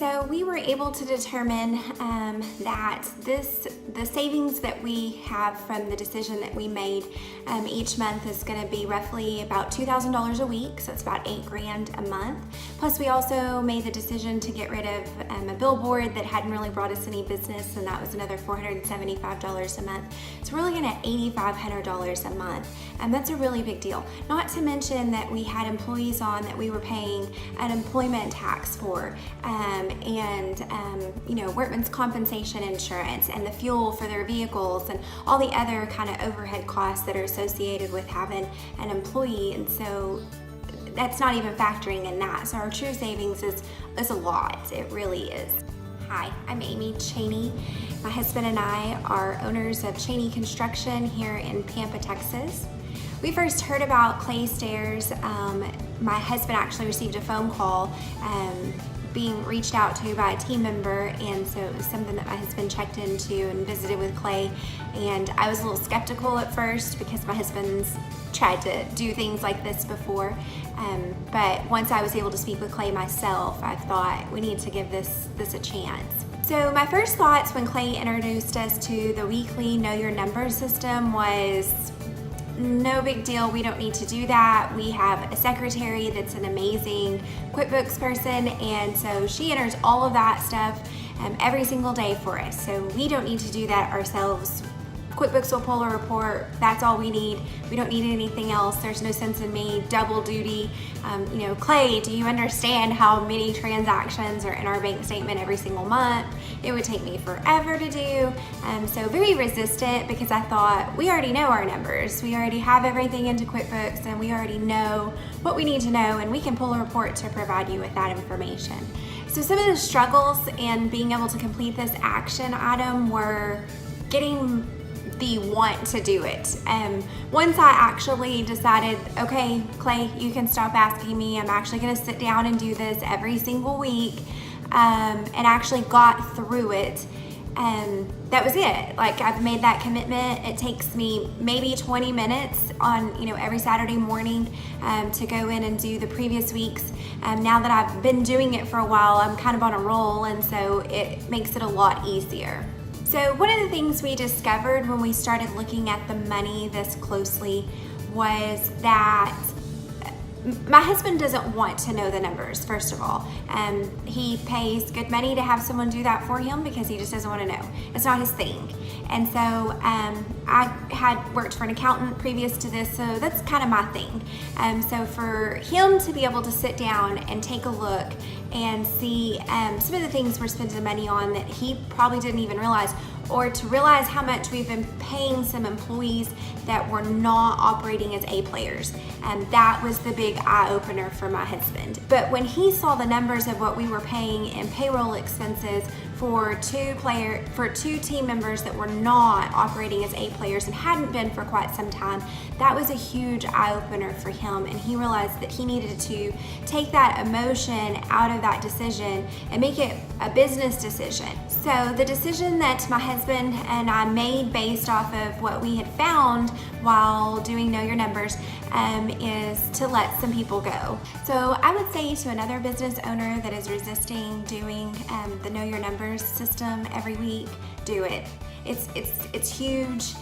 so we were able to determine that the savings that we have from the decision that we made each month is going to be roughly about $2,000 a week, so it's about $8,000 a month. Plus we also made the decision to get rid of a billboard that hadn't really brought us any business, and that was another $475 a month. So we're looking at $8,500 a month, and that's a really big deal. Not to mention that we had employees on that we were paying an employment tax for, and workman's compensation insurance, and the fuel for their vehicles, and all the other kind of overhead costs that are associated with having an employee. And so that's not even factoring in that. So our true savings is a lot. It really is. Hi, I'm Amy Cheney. My husband and I are owners of Cheney Construction here in Pampa, Texas. We first heard about Clay Staires. My husband actually received a phone call being reached out to by a team member, and so it was something that my husband checked into and visited with Clay. And I was a little skeptical at first because my husband's tried to do things like this before, but once I was able to speak with Clay myself, I thought we need to give this a chance. So my first thoughts when Clay introduced us to the weekly Know Your Numbers system was, no big deal, we don't need to do that. We have a secretary that's an amazing QuickBooks person, and so she enters all of that stuff every single day for us. So we don't need to do that ourselves. QuickBooks will pull a report, that's all we need. We don't need anything else. There's no sense in me double duty. Clay, do you understand how many transactions are in our bank statement every single month? It would take me forever to do. So very resistant, because I thought, we already know our numbers. We already have everything into QuickBooks, and we already know what we need to know, and we can pull a report to provide you with that information. So some of the struggles in being able to complete this action item were getting the want to do it. Once I actually decided, okay, Clay, you can stop asking me. I'm actually gonna sit down and do this every single week, and actually got through it. That was it. Like, I've made that commitment. It takes me maybe 20 minutes on, every Saturday morning to go in and do the previous weeks. Now that I've been doing it for a while, I'm kind of on a roll, and so it makes it a lot easier. So one of the things we discovered when we started looking at the money this closely was that my husband doesn't want to know the numbers, first of all. He pays good money to have someone do that for him because he just doesn't want to know. It's not his thing. And so I had worked for an accountant previous to this, so that's kind of my thing. So for him to be able to sit down and take a look and see some of the things we're spending money on that he probably didn't even realize, or to realize how much we've been paying some employees that were not operating as A players. And that was the big eye-opener for my husband. But when he saw the numbers of what we were paying in payroll expenses for two team members that were not operating as A players and hadn't been for quite some time, that was a huge eye-opener for him, and he realized that he needed to take that emotion out of that decision and make it a business decision. So the decision that my husband and I made based off of what we had found while doing Know Your Numbers is to let some people go. So I would say to another business owner that is resisting doing the Know Your Numbers system every week, do it. It's huge.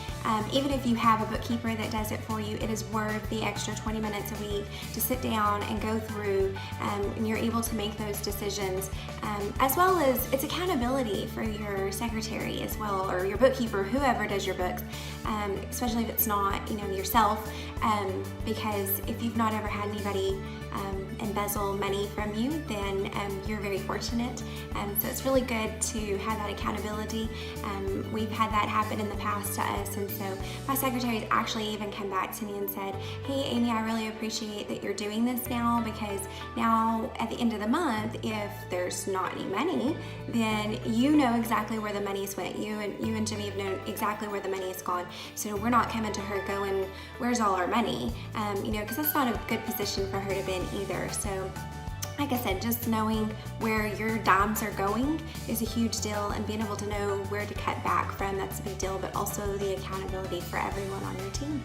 Even if you have a bookkeeper that does it for you, it is worth the extra 20 minutes a week to sit down and go through, and you're able to make those decisions, as well as it's accountability for your secretary as well, or your bookkeeper, whoever does your books, especially if it's not yourself, because if you've not ever had anybody embezzle money from you, then you're very fortunate. So it's really good to have that accountability. We've had that happen in the past to us, and so my secretary has actually even come back to me and said, hey Amy, I really appreciate that you're doing this now, because now at the end of the month, if there's not any money, then you know exactly where the money's went. You and Jimmy have known exactly where the money has gone. So we're not coming to her going, where's all our money? Because that's not a good position for her to be in either. So like I said, just knowing where your dimes are going is a huge deal, and being able to know where to cut back from, that's a big deal, but also the accountability for everyone on your team.